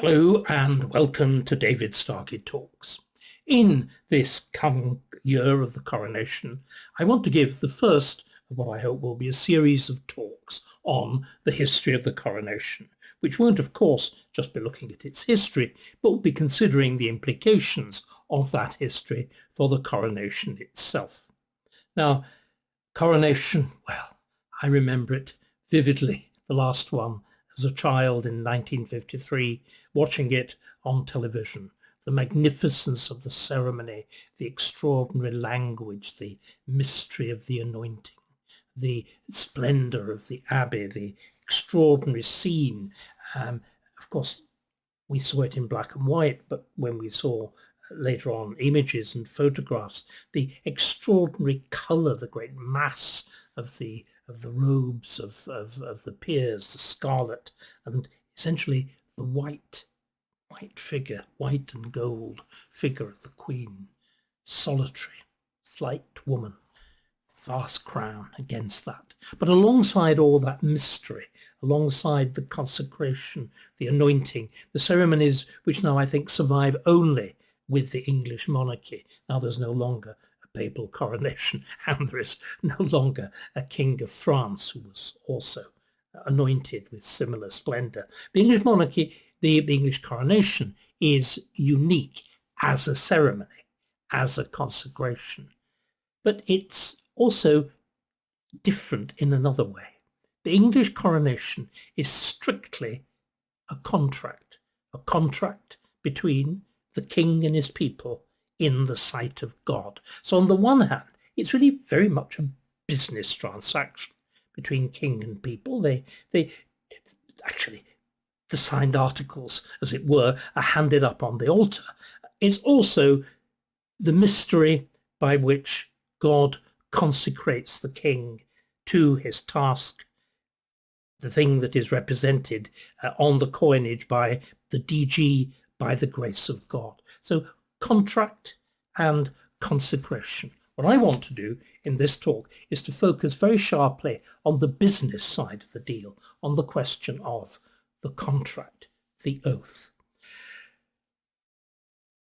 Hello and welcome to David Starkey Talks. In this coming year of the coronation, I want to give the first of what I hope will be a series of talks on the history of the coronation, which won't, of course, just be looking at its history, but will be considering the implications of that history for the coronation itself. Now, coronation, well, I remember it vividly, the last one, as a child in 1953, watching it on television. The magnificence of the ceremony, the extraordinary language, the mystery of the anointing, the splendor of the abbey, the extraordinary scene. Of course, we saw it in black and white, but when we saw later on images and photographs, the extraordinary color, the great mass of the robes of the peers, the scarlet, and essentially the white figure, white and gold figure of the Queen, solitary, slight woman, vast crown against that. But alongside all that mystery, alongside the consecration, the anointing, the ceremonies which now I think survive only with the English monarchy. Now there's no longer a papal coronation, and there is no longer a King of France who was also anointed with similar splendor. The English monarchy, the English coronation, is unique as a ceremony, as a consecration. But it's also different in another way. The English coronation is strictly a contract between the king and his people in the sight of God. So on the one hand, it's really very much a business transaction between king and people. They actually, the signed articles, as it were, are handed up on the altar. It's also the mystery by which God consecrates the king to his task, the thing that is represented on the coinage by the DG, by the grace of God. So contract and consecration. What I want to do in this talk is to focus very sharply on the business side of the deal, on the question of the contract, the oath.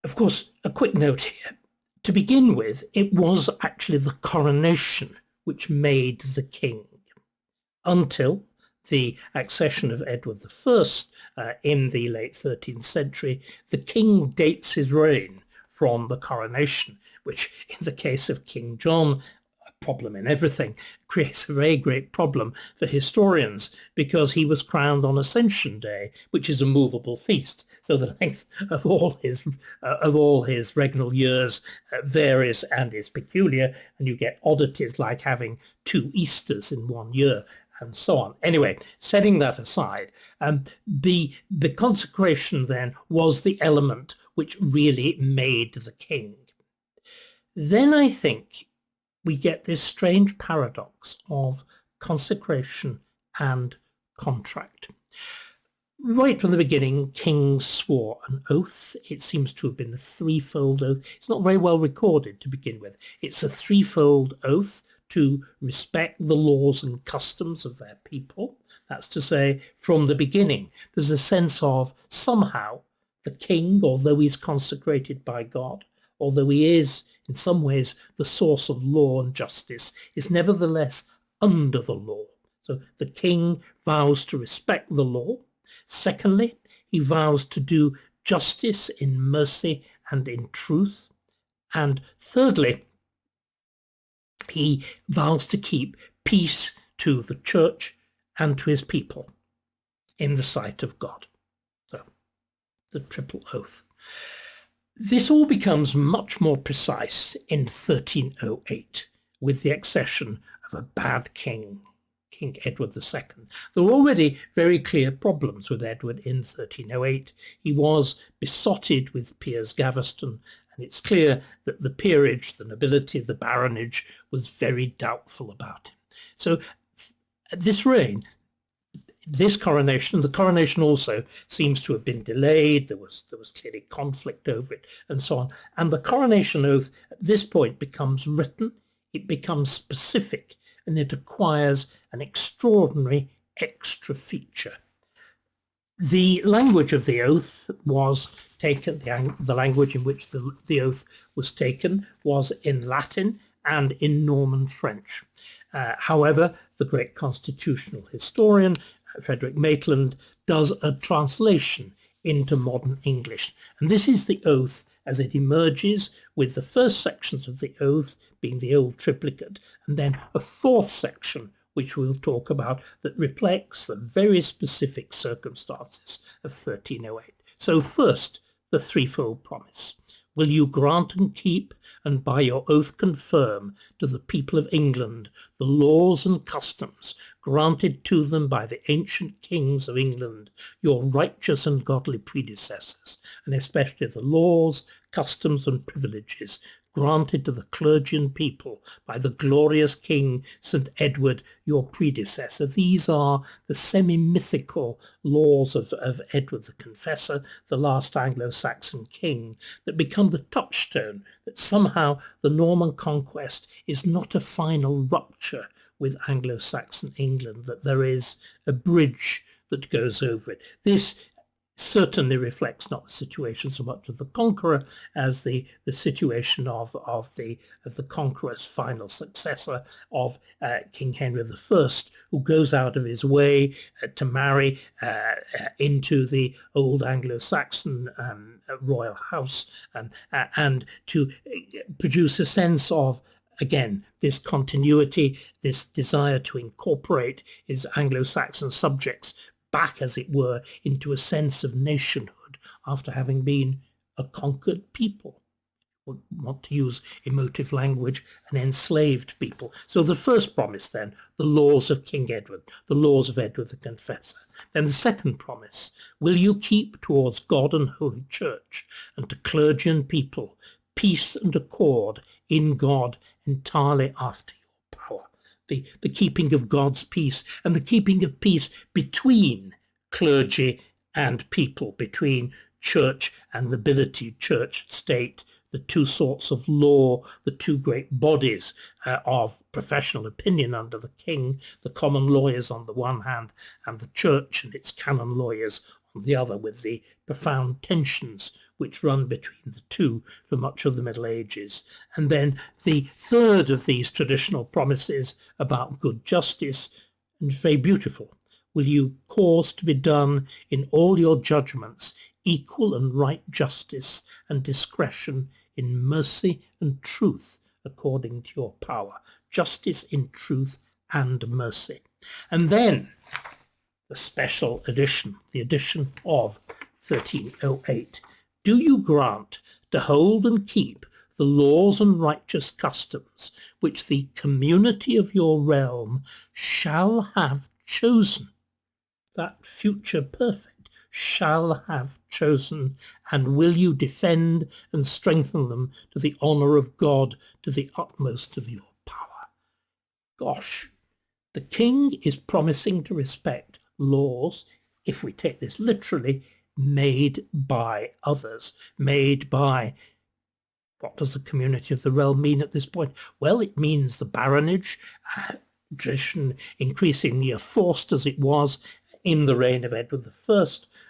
Of course, a quick note here. To begin with, it was actually the coronation which made the king, until the accession of Edward I in the late 13th century. The king dates his reign from the coronation, which in the case of King John, a problem in everything, creates a very great problem for historians, because he was crowned on Ascension Day, which is a movable feast. So the length of all his regnal years varies and is peculiar, and you get oddities like having 2 Easters in 1 year, and so on. Anyway, setting that aside, the consecration then was the element which really made the king. Then I think we get this strange paradox of consecration and contract. Right from the beginning, kings swore an oath. It seems to have been a threefold oath. It's not very well recorded to begin with. It's a threefold oath to respect the laws and customs of their people. That's to say, from the beginning, there's a sense of somehow the king, although he's consecrated by God, although he is in some ways the source of law and justice, is nevertheless under the law. So the king vows to respect the law. Secondly, he vows to do justice in mercy and in truth. And thirdly, he vows to keep peace to the church and to his people in the sight of God. So, the triple oath. This all becomes much more precise in 1308 with the accession of a bad king, King Edward II. There were already very clear problems with Edward in 1308. He was besotted with Piers Gaveston, and it's clear that the peerage, the nobility, the baronage was very doubtful about him. So this reign, this coronation, the coronation also seems to have been delayed. There was clearly conflict over it and so on. And the coronation oath at this point becomes written, it becomes specific, and it acquires an extraordinary extra feature. The language of the oath was taken, the language in which the oath was taken was in Latin and in Norman French. However, the great constitutional historian, Frederick Maitland, does a translation into modern English. And this is the oath as it emerges, with the first sections of the oath being the old triplicate, and then a fourth section which we'll talk about, that reflects the very specific circumstances of 1308. So first, the threefold promise. Will you grant and keep, and by your oath confirm, to the people of England the laws and customs granted to them by the ancient kings of England, your righteous and godly predecessors, and especially the laws, customs and privileges granted to the clergy and people by the glorious King St. Edward, your predecessor. These are the semi-mythical laws of Edward the Confessor, the last Anglo-Saxon king, that become the touchstone that somehow the Norman conquest is not a final rupture with Anglo-Saxon England, that there is a bridge that goes over it. This certainly reflects not the situation so much of the conqueror as the situation of the conqueror's final successor, of King Henry I, who goes out of his way to marry into the old Anglo-Saxon royal house, and to produce a sense of, again, this continuity, this desire to incorporate his Anglo-Saxon subjects back, as it were, into a sense of nationhood after having been a conquered people. We want to use emotive language, an enslaved people. So the first promise then, the laws of King Edward, the laws of Edward the Confessor. Then the second promise, will you keep towards God and Holy Church, and to clergy and people, peace and accord in God entirely after your power. The keeping of God's peace, and the keeping of peace between clergy and people, between church and nobility, church and state, the two sorts of law, the two great bodies of professional opinion under the king, the common lawyers on the one hand, and the church and its canon lawyers on the other, with the profound tensions which run between the two for much of the Middle Ages. And then the third of these traditional promises about good justice, and very beautiful. Will you cause to be done in all your judgments equal and right justice and discretion in mercy and truth according to your power. Justice in truth and mercy. And then the special edition, the edition of 1308. Do you grant to hold and keep the laws and righteous customs which the community of your realm shall have chosen? That future perfect shall have chosen, and will you defend and strengthen them to the honour of God, to the utmost of your power? Gosh, the king is promising to respect laws, if we take this literally, made by others, made by... What does the community of the realm mean at this point? Well, it means the baronage, tradition increasingly enforced as it was in the reign of Edward I,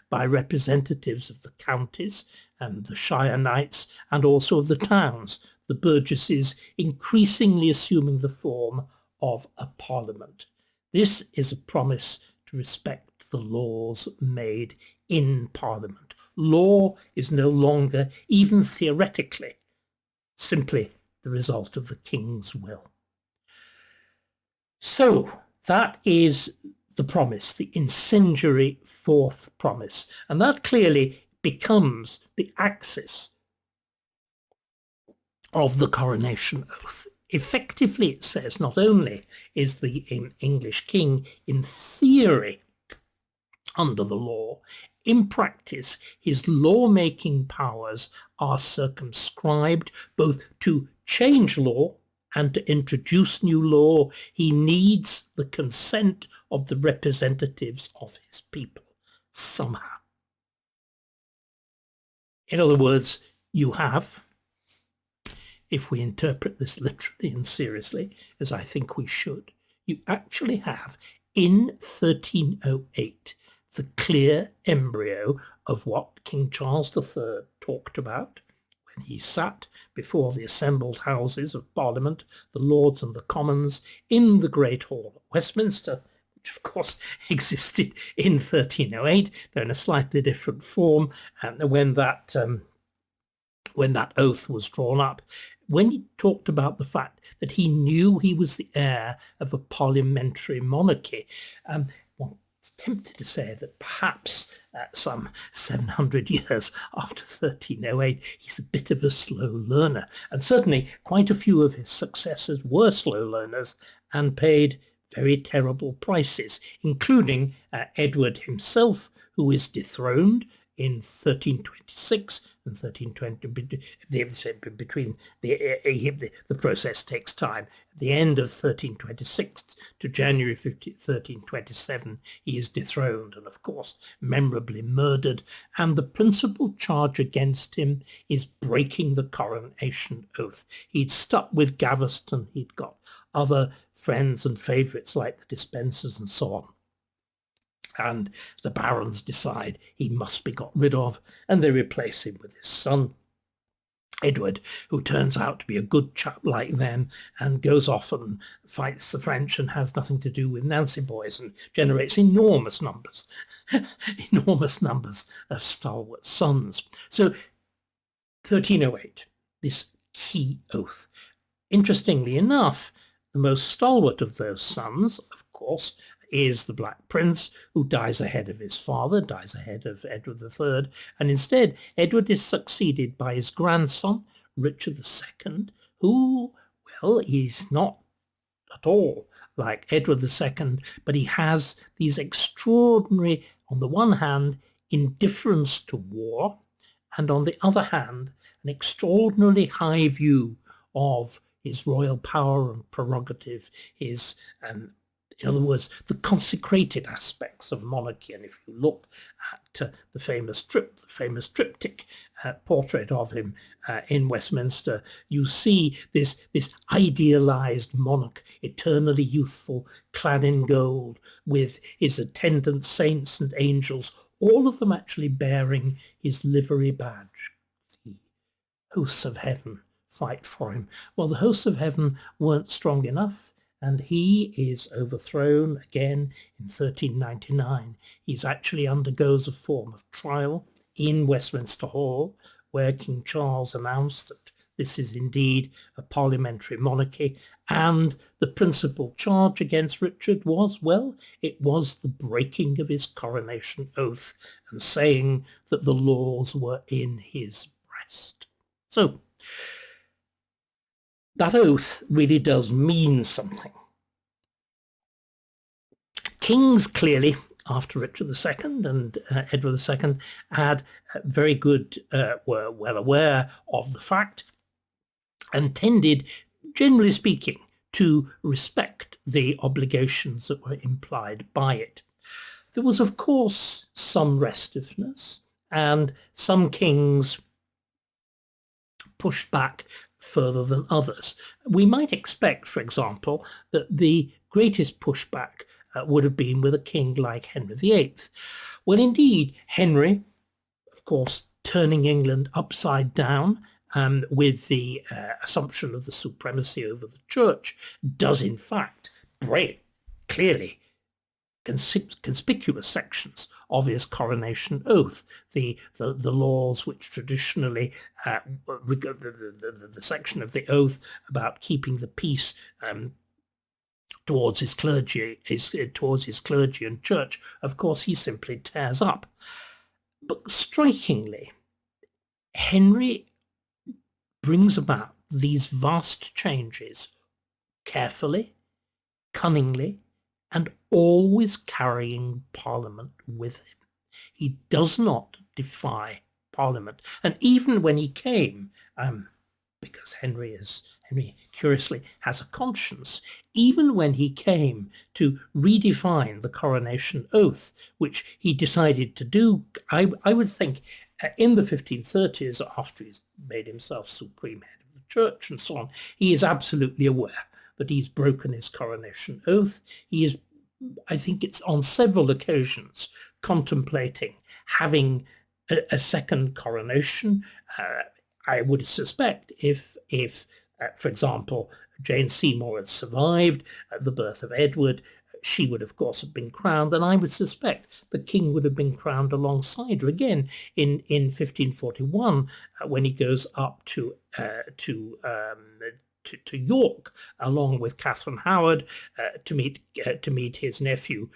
by representatives of the counties and the shire knights, and also of the towns, the burgesses increasingly assuming the form of a parliament. This is a promise to respect the laws made in parliament. Law is no longer, even theoretically, simply the result of the king's will. So that is the promise, the incendiary fourth promise. And that clearly becomes the axis of the coronation oath. Effectively, it says, not only is the English king in theory under the law, in practice, his law-making powers are circumscribed both to change law and to introduce new law. He needs the consent of the representatives of his people, somehow. In other words, you have, if we interpret this literally and seriously, as I think we should, you actually have, in 1308, the clear embryo of what King Charles III talked about when he sat before the assembled houses of Parliament, the Lords and the Commons, in the Great Hall at Westminster, which of course existed in 1308, though in a slightly different form, and when that oath was drawn up, when he talked about the fact that he knew he was the heir of a parliamentary monarchy. One is tempted to say that perhaps some 700 years after 1308, he's a bit of a slow learner. And certainly quite a few of his successors were slow learners and paid very terrible prices, including Edward himself, who is dethroned in 1326 and 1320. The process takes time. At the end of 1326 to January 1327, he is dethroned and, of course, memorably murdered. And the principal charge against him is breaking the coronation oath. He'd stuck with Gaveston. He'd got other friends and favourites like the Dispensers and so on. And the barons decide he must be got rid of, and they replace him with his son, Edward, who turns out to be a good chap like them and goes off and fights the French and has nothing to do with Nancy boys and generates enormous numbers of stalwart sons. So 1308, this key oath. Interestingly enough, the most stalwart of those sons, of course, is the Black Prince, who dies ahead of his father, dies ahead of Edward III, and instead Edward is succeeded by his grandson, Richard II, who, well, he's not at all like Edward II, but he has these extraordinary, on the one hand, indifference to war, and on the other hand, an extraordinarily high view of his royal power and prerogative, his in other words, the consecrated aspects of monarchy. And if you look at the famous triptych portrait of him in Westminster, you see this idealized monarch, eternally youthful, clad in gold, with his attendant saints and angels, all of them actually bearing his livery badge. The hosts of heaven fight for him. Well, the hosts of heaven weren't strong enough, and he is overthrown again in 1399. He actually undergoes a form of trial in Westminster Hall, where King Charles announced that this is indeed a parliamentary monarchy, and the principal charge against Richard was, well, it was the breaking of his coronation oath and saying that the laws were in his breast. So, that oath really does mean something. Kings clearly, after Richard II and Edward II, had very good, were well aware of the fact and tended, generally speaking, to respect the obligations that were implied by it. There was, of course, some restiveness, and some kings pushed back further than others. We might expect, for example, that the greatest pushback would have been with a king like Henry VIII. Well, indeed, Henry, of course, turning England upside down with the assumption of the supremacy over the church, does in fact break clearly conspicuous sections of his coronation oath, the laws which traditionally, the section of the oath about keeping the peace towards his clergy and church, of course, he simply tears up. But strikingly, Henry brings about these vast changes carefully, cunningly, and always carrying Parliament with him. He does not defy Parliament. And even when he came, because Henry curiously has a conscience, even when he came to redefine the coronation oath, which he decided to do, I would think in the 1530s, after he's made himself supreme head of the church and so on, he is absolutely aware that he's broken his coronation oath. He is I think it's on several occasions contemplating having a second coronation. I would suspect if for example, Jane Seymour had survived the birth of Edward, she would, of course, have been crowned, and I would suspect the king would have been crowned alongside her again in 1541 when he goes up to York along with Catherine Howard to meet his nephew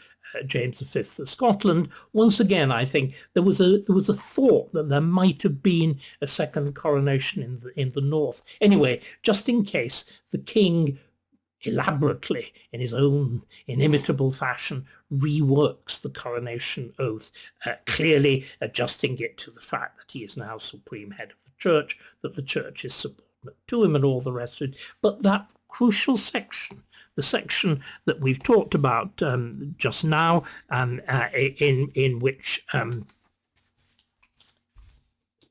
James V of Scotland. Once again, I think there was a thought that there might have been a second coronation in the north. Anyway, just in case, the king elaborately, in his own inimitable fashion, reworks the coronation oath, clearly adjusting it to the fact that he is now supreme head of the church, that the church is subordinate to him and all the rest of it. But that crucial section, the section that we've talked about just now, and in which, where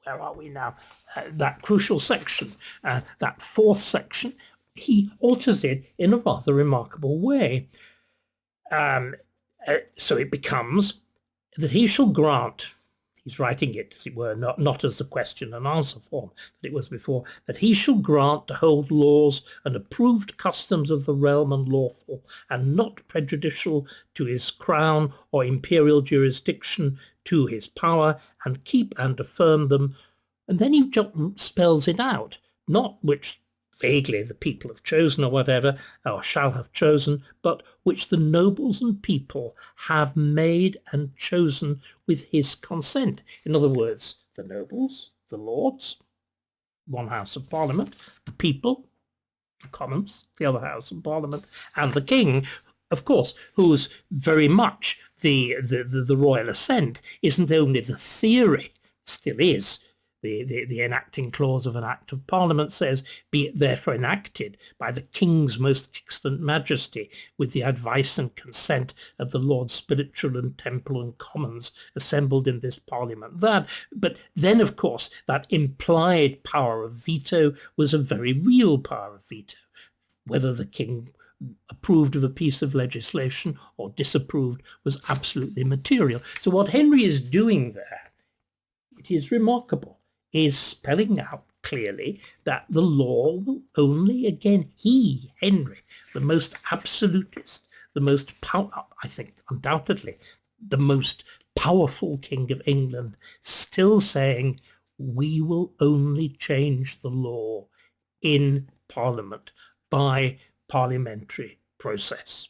are we now? That crucial section, that fourth section, he alters it in a rather remarkable way. So it becomes that he shall grant, he's writing it, as it were, not as the question and answer form that it was before, that he shall grant to hold laws and approved customs of the realm and lawful, and not prejudicial to his crown or imperial jurisdiction, to his power, and keep and affirm them. And then he spells it out, not which vaguely the people have chosen or whatever, or shall have chosen, but which the nobles and people have made and chosen with his consent. In other words, the nobles, the lords, one house of parliament, the people, the commons, the other house of parliament, and the king, of course, who's very much the royal assent isn't only the theory, still is. The enacting clause of an Act of Parliament says, be it therefore enacted by the King's most excellent majesty, with the advice and consent of the Lords Spiritual and Temporal and Commons assembled in this Parliament. But then, of course, that implied power of veto was a very real power of veto. Whether the King approved of a piece of legislation or disapproved was absolutely material. So what Henry is doing there, it is remarkable, is spelling out clearly that the law will only, again, he, Henry, the most absolutist, the most I think undoubtedly the most powerful king of England, still saying, we will only change the law in Parliament by parliamentary process.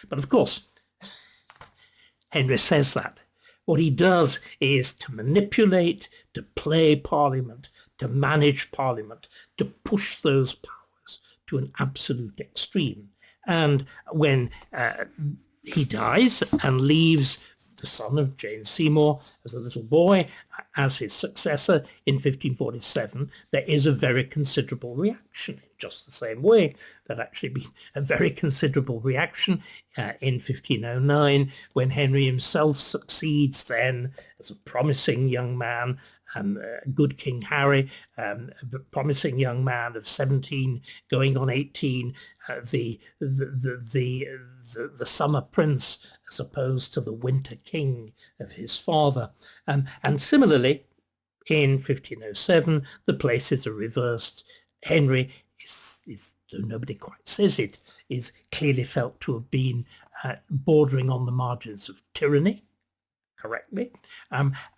But of course, Henry says that. What he does is to manipulate, to play Parliament, to manage Parliament, to push those powers to an absolute extreme. And when he dies and leaves the son of Jane Seymour as a little boy as his successor in 1547, there is a very considerable reaction in just the same way. There'd actually been a very considerable reaction in 1509 when Henry himself succeeds then as a promising young man, good King Harry, a promising young man of 17 going on 18, the summer prince as opposed to the winter king of his father. And similarly, in 1507, the places are reversed. Henry is, though nobody quite says it, is clearly felt to have been bordering on the margins of tyranny, correctly.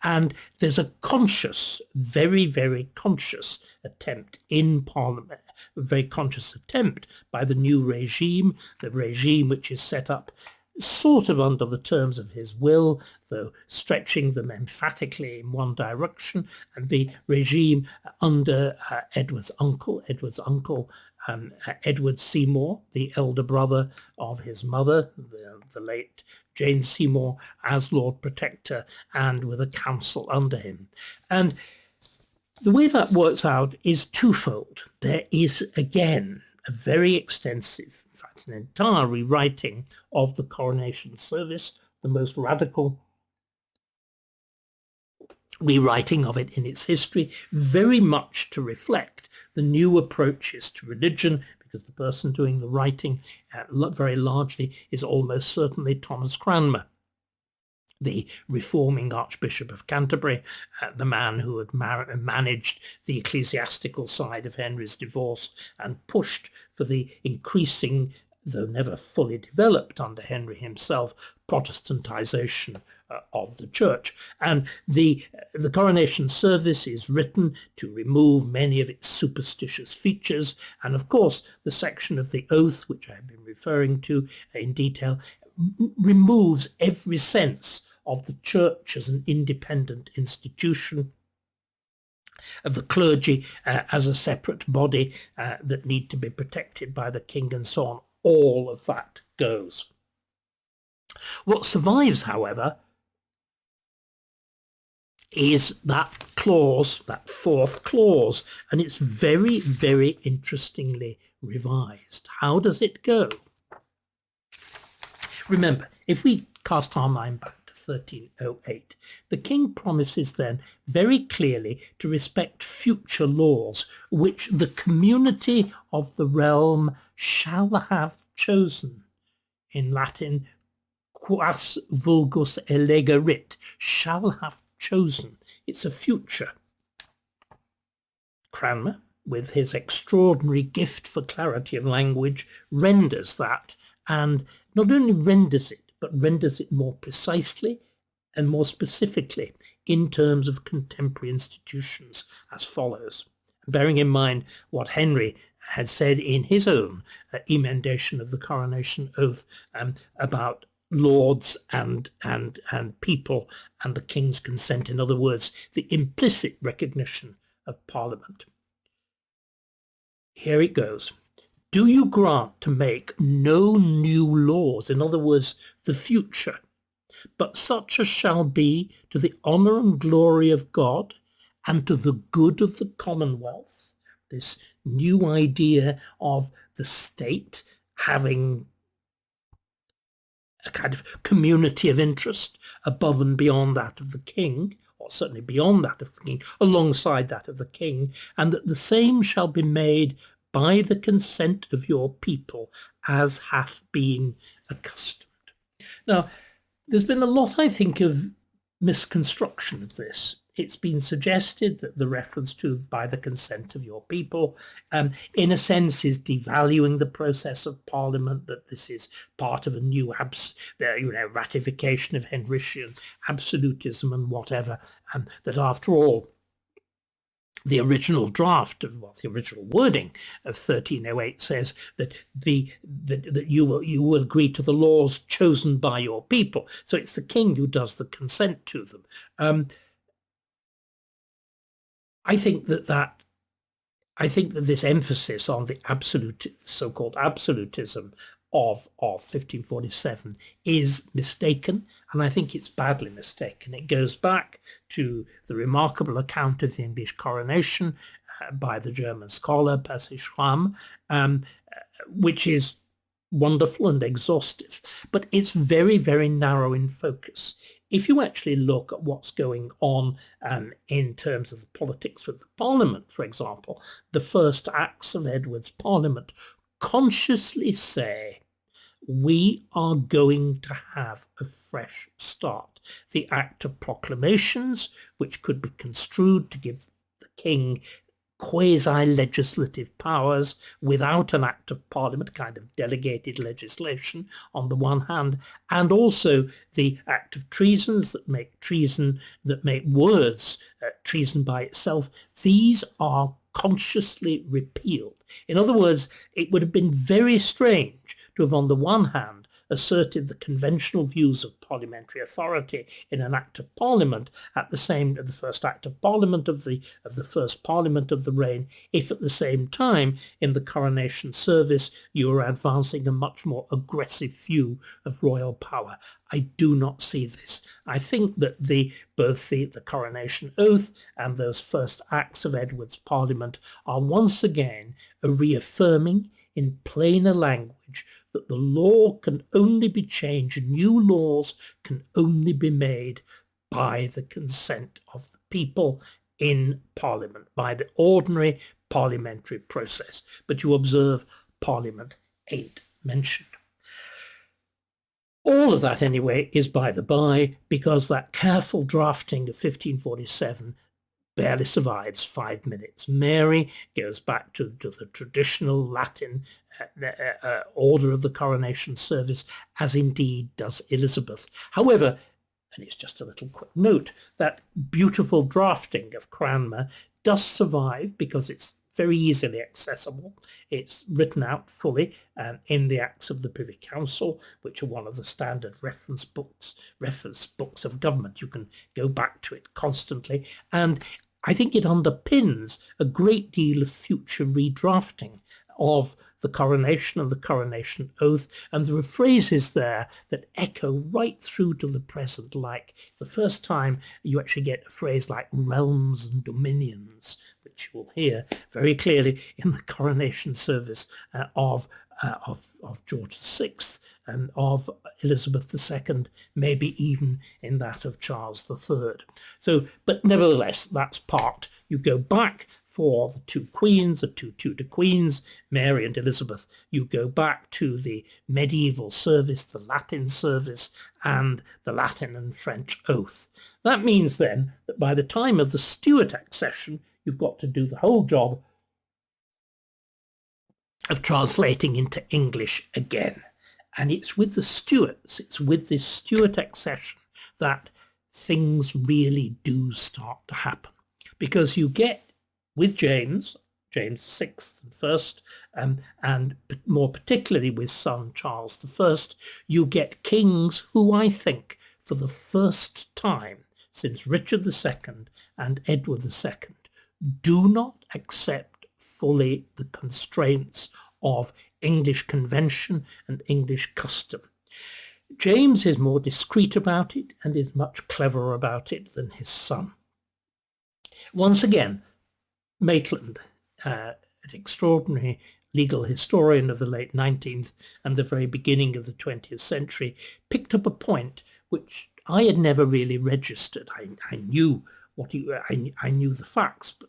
And there's a conscious, very, very conscious attempt in Parliament, a very conscious attempt by the new regime, the regime which is set up sort of under the terms of his will, though stretching them emphatically in one direction, and the regime under Edward's uncle, Edward Seymour, the elder brother of his mother, the late Jane Seymour, as Lord Protector and with a council under him. And the way that works out is twofold. There is, again, a very extensive, in fact, an entire rewriting of the coronation service, the most radical rewriting of it in its history, very much to reflect the new approaches to religion, because the person doing the writing very largely is almost certainly Thomas Cranmer, the reforming Archbishop of Canterbury, the man who had managed the ecclesiastical side of Henry's divorce and pushed for the increasing, though never fully developed under Henry himself, Protestantization of the church. And the coronation service is written to remove many of its superstitious features. And of course, the section of the oath, which I've been referring to in detail, removes every sense of the church as an independent institution, of the clergy as a separate body that need to be protected by the king and so on. All of that goes. What survives, however, is that clause, that fourth clause, and it's very, very interestingly revised. How does it go? Remember, if we cast our mind back to 1308, the king promises then very clearly to respect future laws which the community of the realm shall have chosen. In Latin, quas vulgus elegerit, shall have chosen. It's a future. Cranmer, with his extraordinary gift for clarity of language, renders that, and not only renders it, but renders it more precisely and more specifically in terms of contemporary institutions as follows. Bearing in mind what Henry had said in his own emendation of the coronation oath about lords and people and the king's consent, in other words, the implicit recognition of Parliament. Here it goes. Do you grant to make no new laws, in other words, the future, but such as shall be to the honour and glory of God and to the good of the Commonwealth? This new idea of the state having a kind of community of interest above and beyond that of the king, or certainly beyond that of the king, alongside that of the king, and that the same shall be made by the consent of your people, as hath been accustomed. Now, there's been a lot, I think, of misconstruction of this. It's been suggested that the reference to by the consent of your people, in a sense, is devaluing the process of Parliament, that this is part of a new ratification of Henrician absolutism and whatever, that after all, the original draft of the original wording of 1308 says that that you will agree to the laws chosen by your people. So it's the king who does the consent to them. I think that this emphasis on the so-called absolutism of 1547 is mistaken, and I think it's badly mistaken. It goes back to the remarkable account of the English coronation by the German scholar Percy Schramm, which is wonderful and exhaustive, but it's very, very narrow in focus. If you actually look at what's going on in terms of the politics with the Parliament, for example, the first acts of Edward's Parliament consciously say, we are going to have a fresh start. The Act of Proclamations, which could be construed to give the king quasi-legislative powers without an Act of Parliament, kind of delegated legislation on the one hand, and also the Act of Treasons that make words treason by itself. These are consciously repealed. In other words, it would have been very strange to have, on the one hand, asserted the conventional views of parliamentary authority in an Act of Parliament the first Act of Parliament of the first Parliament of the reign, if at the same time in the coronation service you are advancing a much more aggressive view of royal power. I do not see this. I think that both the coronation oath and those first acts of Edward's Parliament are once again a reaffirming in plainer language that the law can only be changed, new laws can only be made by the consent of the people in Parliament, by the ordinary parliamentary process. But you observe Parliament ain't mentioned. All of that, anyway, is by the by, because that careful drafting of 1547 barely survives 5 minutes. Mary goes back to the traditional Latin order of the coronation service, as indeed does Elizabeth. However, and it's just a little quick note, that beautiful drafting of Cranmer does survive because it's very easily accessible. It's written out fully in the Acts of the Privy Council, which are one of the standard reference books of government. You can go back to it constantly, and I think it underpins a great deal of future redrafting of the coronation and the coronation oath, and there are phrases there that echo right through to the present, like the first time you actually get a phrase like realms and dominions, which you will hear very clearly in the coronation service of George VI and of Elizabeth II, maybe even in that of Charles III. So, but nevertheless, that's part. You go back for the two queens, the two Tudor queens, Mary and Elizabeth. You go back to the medieval service, the Latin service, and the Latin and French oath. That means then that by the time of the Stuart accession, you've got to do the whole job of translating into English again. And it's with the Stuarts, it's with this Stuart accession that things really do start to happen. Because you get, with James VI first, and more particularly with son Charles I, you get kings who I think for the first time since Richard II and Edward II do not accept fully the constraints of English convention and English custom. James is more discreet about it and is much cleverer about it than his son. Once again, Maitland, an extraordinary legal historian of the late 19th and the very beginning of the 20th century, picked up a point which I had never really registered. I knew I knew the facts, but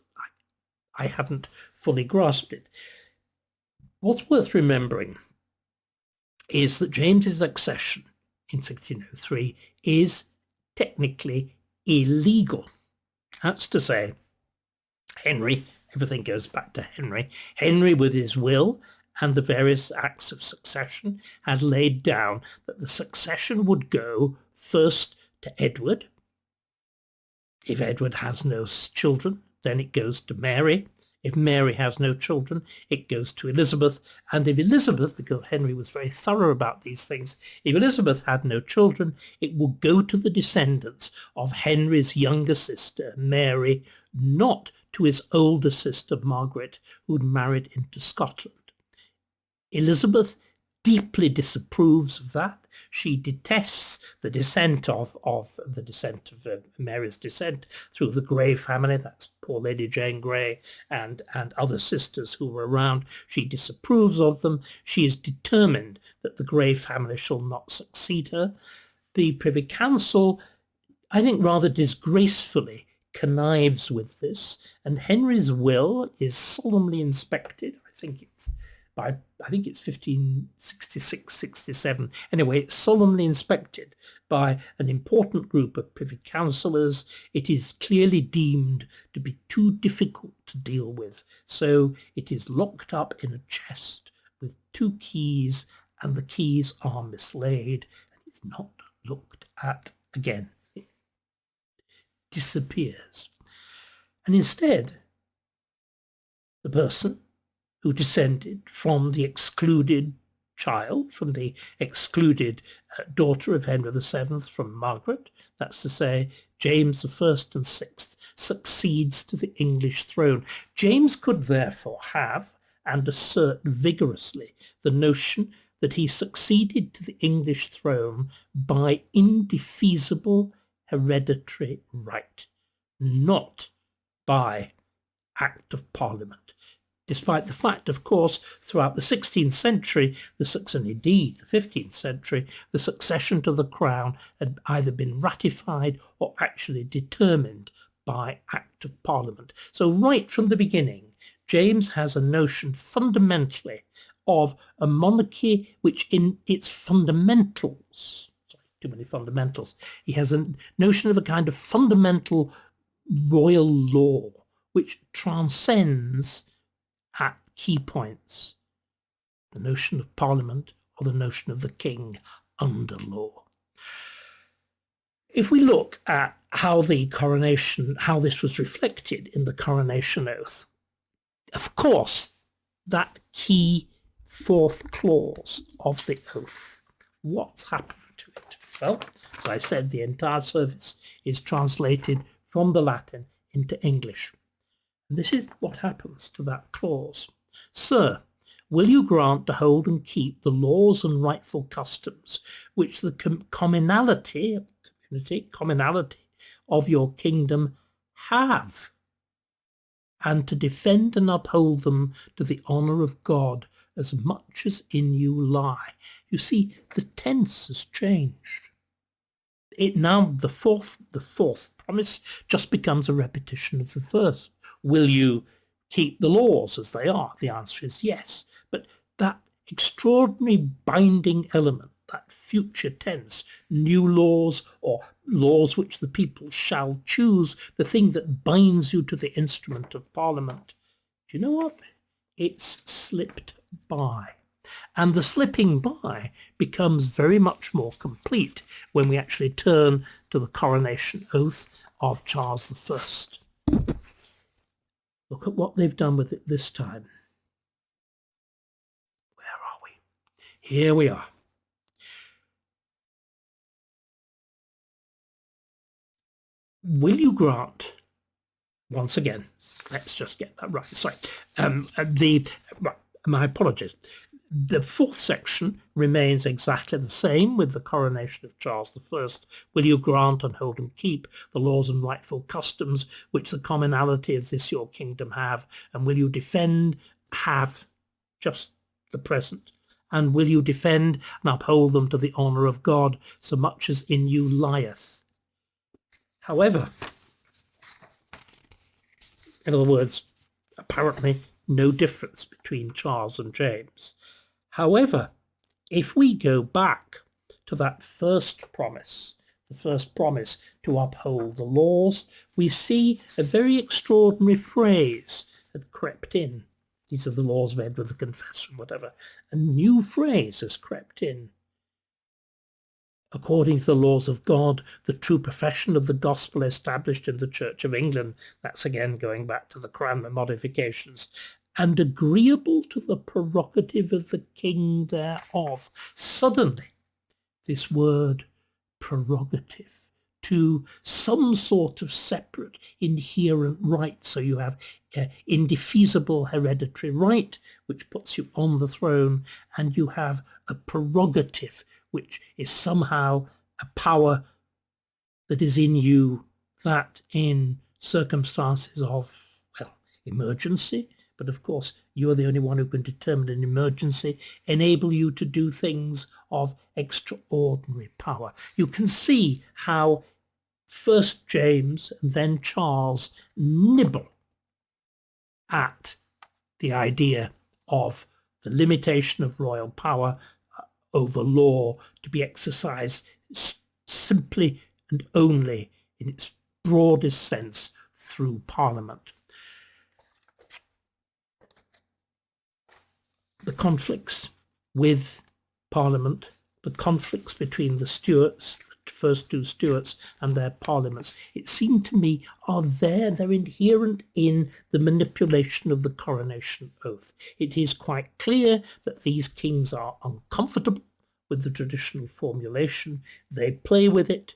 I hadn't fully grasped it. What's worth remembering is that James's accession in 1603 is technically illegal. That's to say, Henry, everything goes back to Henry. Henry, with his will and the various acts of succession, had laid down that the succession would go first to Edward. If Edward has no children, then it goes to Mary. If Mary has no children, it goes to Elizabeth. And if Elizabeth, because Henry was very thorough about these things, if Elizabeth had no children, it will go to the descendants of Henry's younger sister, Mary, not to his older sister, Margaret, who'd married into Scotland. Elizabeth deeply disapproves of that. She detests the descent of Mary's descent through the Grey family. That's poor Lady Jane Grey and other sisters who were around. She disapproves of them. She is determined that the Grey family shall not succeed her. The Privy Council, I think rather disgracefully, connives with this, and Henry's will is solemnly inspected. I think it's 1566-67. Anyway, it's solemnly inspected by an important group of Privy Councillors. It is clearly deemed to be too difficult to deal with, so it is locked up in a chest with 2 keys, and the keys are mislaid, and it's not looked at again. It disappears. And instead, the person who descended from the excluded child, from the excluded daughter of Henry VII, from Margaret, that's to say James I and VI, succeeds to the English throne. James could therefore have and assert vigorously the notion that he succeeded to the English throne by indefeasible hereditary right, not by Act of Parliament. Despite the fact, of course, throughout the 16th century, and indeed the 15th century, the succession to the crown had either been ratified or actually determined by Act of Parliament. So right from the beginning, James has a notion fundamentally of a monarchy which in its fundamentals, sorry, too many fundamentals, he has a notion of a kind of fundamental royal law which transcends at key points the notion of parliament or the notion of the king under law. If we look at how the coronation, how this was reflected in the coronation oath, of course, that key fourth clause of the oath, what's happened to it? Well, as I said, the entire service is translated from the Latin into English. And this is what happens to that clause. Sir, will you grant to hold and keep the laws and rightful customs which the commonality of your kingdom have, and to defend and uphold them to the honour of God as much as in you lie? You see, the tense has changed. It now, the fourth promise just becomes a repetition of the first. Will you keep the laws as they are? The answer is yes. But that extraordinary binding element, that future tense, new laws or laws which the people shall choose, the thing that binds you to the instrument of Parliament, do you know what? It's slipped by. And the slipping by becomes very much more complete when we actually turn to the coronation oath of Charles I. Look at what they've done with it this time. Where are we? Here we are. Will you grant, once again, let's just get that right, sorry, my apologies. The fourth section remains exactly the same with the coronation of Charles I. Will you grant and hold and keep the laws and rightful customs which the commonalty of this your kingdom have, and will you defend, have, just the present, and will you defend and uphold them to the honour of God so much as in you lieth? However, in other words, apparently no difference between Charles and James. However, if we go back to that first promise, the first promise to uphold the laws, we see a very extraordinary phrase had crept in. These are the laws of Edward the Confessor, whatever. A new phrase has crept in. According to the laws of God, the true profession of the gospel established in the Church of England, that's again going back to the Cranmer modifications, and agreeable to the prerogative of the king thereof. Suddenly, this word prerogative to some sort of separate inherent right. So you have indefeasible hereditary right, which puts you on the throne, and you have a prerogative, which is somehow a power that is in you that in circumstances of, well, emergency, but of course you are the only one who can determine an emergency, enable you to do things of extraordinary power. You can see how first James and then Charles nibble at the idea of the limitation of royal power over law to be exercised simply and only in its broadest sense through Parliament. The conflicts with Parliament, the conflicts between the Stuarts, the first two Stuarts and their parliaments, it seemed to me are there. They're inherent in the manipulation of the coronation oath. It is quite clear that these kings are uncomfortable with the traditional formulation. They play with it,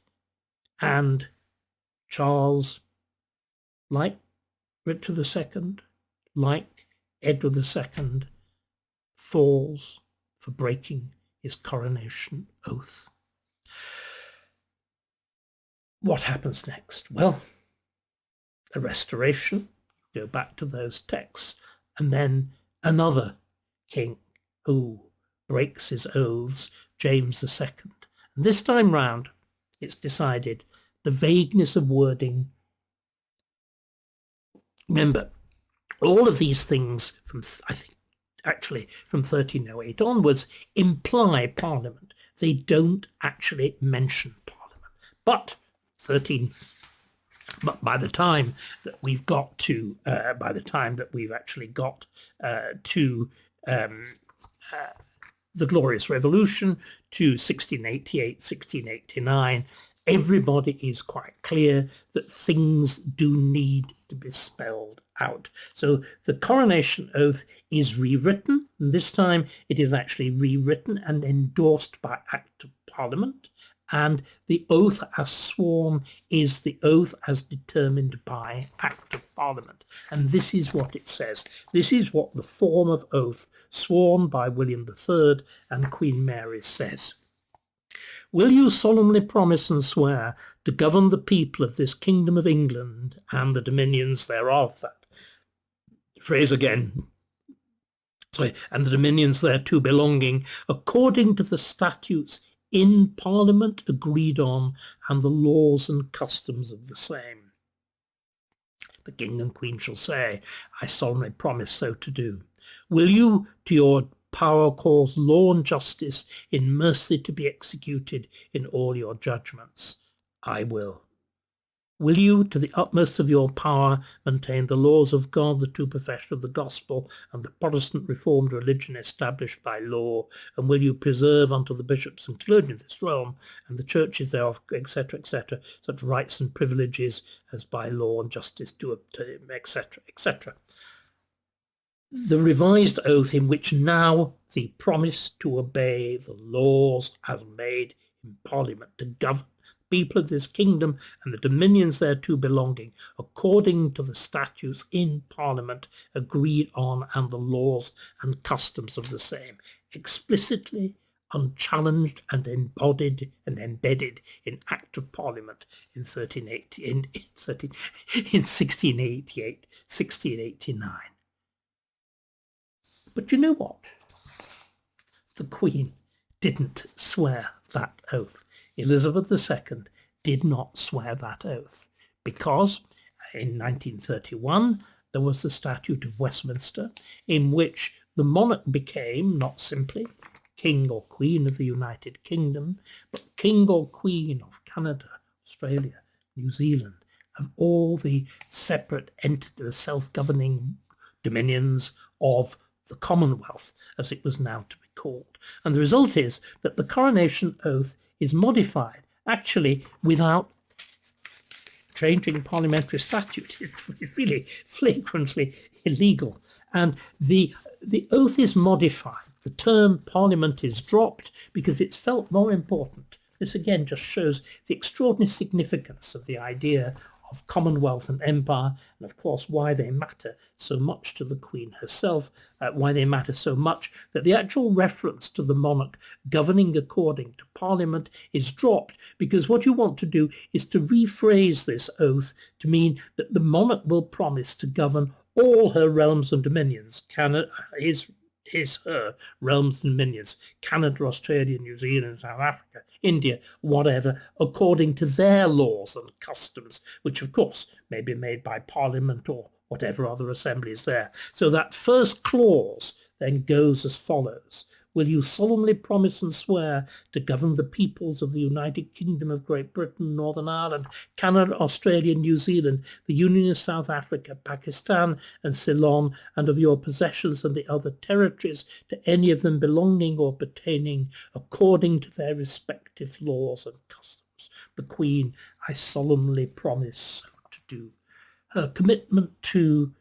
and Charles, like Richard II, like Edward II, falls for breaking his coronation oath. What happens next? Well, a restoration, go back to those texts, and then another king who breaks his oaths, James II. And this time round, it's decided the vagueness of wording. Remember, all of these things from, I think, actually from 1308 onwards, imply Parliament. They don't actually mention Parliament. But by the time that we've got to, to the Glorious Revolution, to 1688, 1689, everybody is quite clear that things do need to be spelled out. So the Coronation Oath is rewritten, and this time it is actually rewritten and endorsed by Act of Parliament, and the oath as sworn is the oath as determined by Act of Parliament. And this is what it says. This is what the form of oath sworn by William III and Queen Mary says. Will you solemnly promise and swear to govern the people of this kingdom of England and the dominions thereof? That phrase again. And the dominions thereto belonging, according to the statutes in Parliament agreed on, and the laws and customs of the same. The King and Queen shall say, I solemnly promise so to do. Will you to your power cause law and justice in mercy to be executed in all your judgments? I will. Will you, to the utmost of your power, maintain the laws of God, the true profession of the gospel, and the Protestant reformed religion established by law? And will you preserve unto the bishops and clergy of this realm, and the churches thereof, etc., etc., such rights and privileges as by law and justice do obtain, etc., etc.? The revised oath, in which now the promise to obey the laws as made in Parliament to govern people of this kingdom and the dominions thereto belonging, according to the statutes in Parliament agreed on and the laws and customs of the same, explicitly, unchallenged and embodied and embedded in Act of Parliament in 1688, 1689. But you know what? The Queen didn't swear that oath. Elizabeth II did not swear that oath because in 1931 there was the Statute of Westminster, in which the monarch became not simply King or Queen of the United Kingdom, but King or Queen of Canada, Australia, New Zealand, of all the separate entities, self-governing dominions of the Commonwealth, as it was now to be called. And the result is that the Coronation Oath is modified, actually without changing parliamentary statute. It's really flagrantly illegal. And the oath is modified. The term Parliament is dropped because it's felt more important. This again just shows the extraordinary significance of the idea of Commonwealth and Empire, and of course why they matter so much to the Queen herself, why they matter so much that the actual reference to the monarch governing according to Parliament is dropped, because what you want to do is to rephrase this oath to mean that the monarch will promise to govern all her realms and dominions, her realms and dominions, Canada, Australia, New Zealand, South Africa, India, whatever, according to their laws and customs, which of course may be made by Parliament or whatever other assembly is there. So that first clause then goes as follows. Will you solemnly promise and swear to govern the peoples of the United Kingdom of Great Britain, Northern Ireland, Canada, Australia, New Zealand, the Union of South Africa, Pakistan and Ceylon, and of your possessions and the other territories, to any of them belonging or pertaining according to their respective laws and customs? The Queen, I solemnly promise so to do. Her commitment to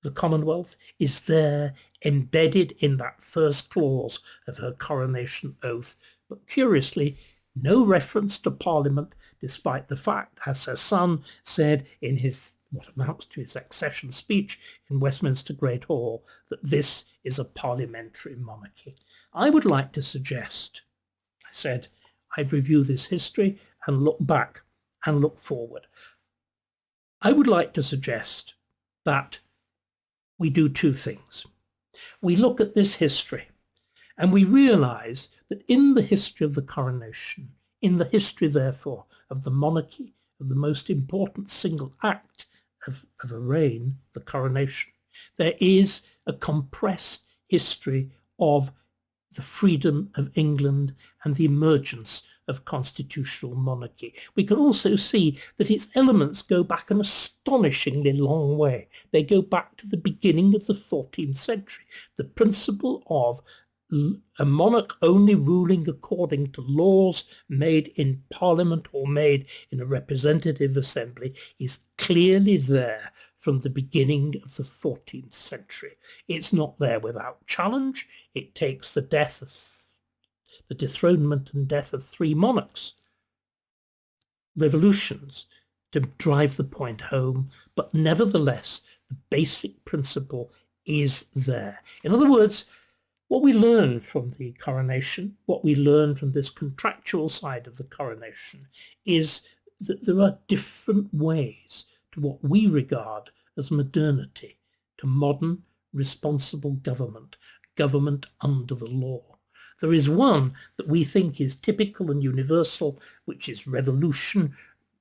the Commonwealth is there embedded in that first clause of her coronation oath, but curiously no reference to Parliament, despite the fact, as her son said in his what amounts to his accession speech in Westminster Great Hall, that this is a parliamentary monarchy. I would like to suggest, I said, I'd review this history and look back and look forward. I would like to suggest that we do two things. We look at this history and we realize that in the history of the coronation, in the history, therefore, of the monarchy, of the most important single act of a reign, the coronation, there is a compressed history of the freedom of England and the emergence of constitutional monarchy. We can also see that its elements go back an astonishingly long way. They go back to the beginning of the 14th century. The principle of a monarch only ruling according to laws made in Parliament or made in a representative assembly is clearly there from the beginning of the 14th century. It's not there without challenge. It takes the dethronement and death of 3 monarchs, revolutions, to drive the point home, but nevertheless, the basic principle is there. In other words, what we learn from the coronation, what we learn from this contractual side of the coronation, is that there are different ways to what we regard as modernity, to modern, responsible government, government under the law. There is one that we think is typical and universal, which is revolution,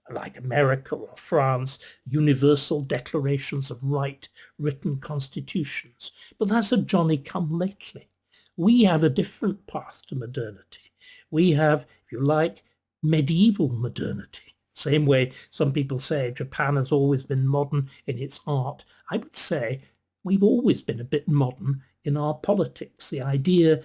like America or France, universal declarations of right, written constitutions. But that's a Johnny-come-lately. We have a different path to modernity. We have, if you like, medieval modernity. Same way some people say Japan has always been modern in its art. I would say we've always been a bit modern in our politics. The idea,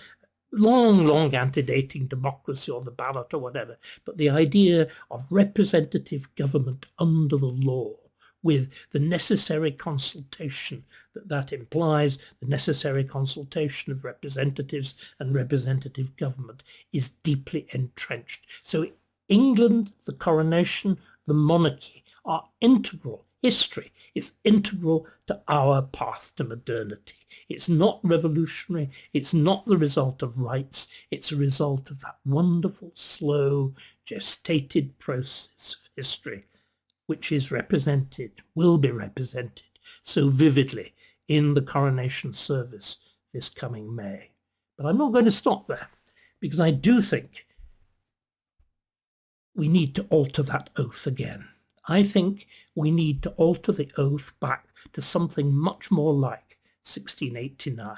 long antedating democracy or the ballot or whatever, but the idea of representative government under the law, with the necessary consultation that implies, the necessary consultation of representatives and representative government, is deeply entrenched. So England, the coronation, the monarchy are integral. History is integral to our path to modernity. It's not revolutionary. It's not the result of rights. It's a result of that wonderful, slow, gestated process of history, which is represented, will be represented so vividly in the coronation service this coming May. But I'm not going to stop there, because I do think we need to alter that oath again. I think we need to alter the oath back to something much more like 1689,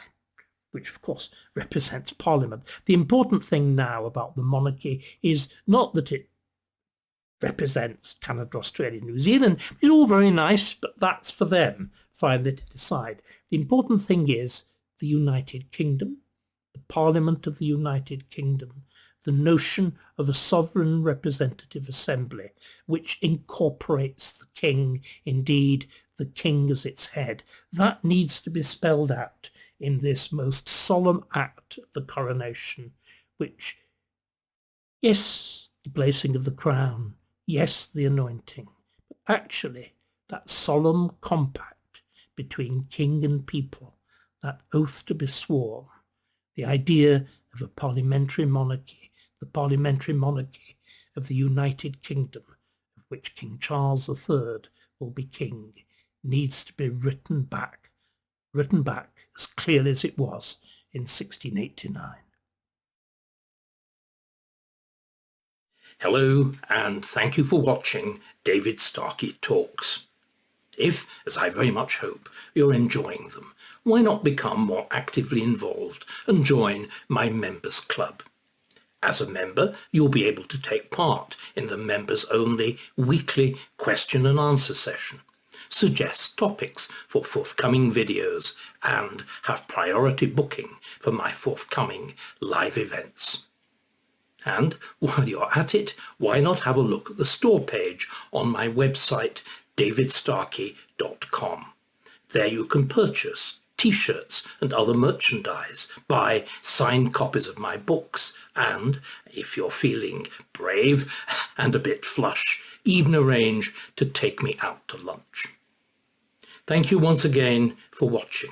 which of course represents Parliament. The important thing now about the monarchy is not that it represents Canada, Australia, New Zealand. It's all very nice, but that's for them finally to decide. The important thing is the United Kingdom, the Parliament of the United Kingdom, the notion of a sovereign representative assembly, which incorporates the king, indeed the king as its head. That needs to be spelled out in this most solemn act of the coronation, which, yes, the placing of the crown, yes, the anointing, but actually that solemn compact between king and people, that oath to be sworn, the idea of a parliamentary monarchy, the parliamentary monarchy of the United Kingdom, of which King Charles III will be king, needs to be written back as clearly as it was in 1689. Hello, and thank you for watching David Starkey Talks. If, as I very much hope, you're enjoying them, why not become more actively involved and join my members club? As a member, you'll be able to take part in the members-only weekly question and answer session, suggest topics for forthcoming videos, and have priority booking for my forthcoming live events. And while you're at it, why not have a look at the store page on my website, davidstarkey.com. There you can purchase t-shirts and other merchandise, buy signed copies of my books, and, if you're feeling brave and a bit flush, even arrange to take me out to lunch. Thank you once again for watching.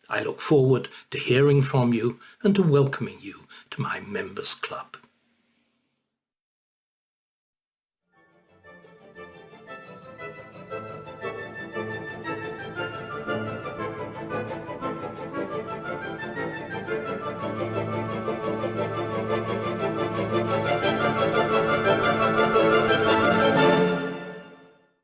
I look forward to hearing from you and to welcoming you to my members club.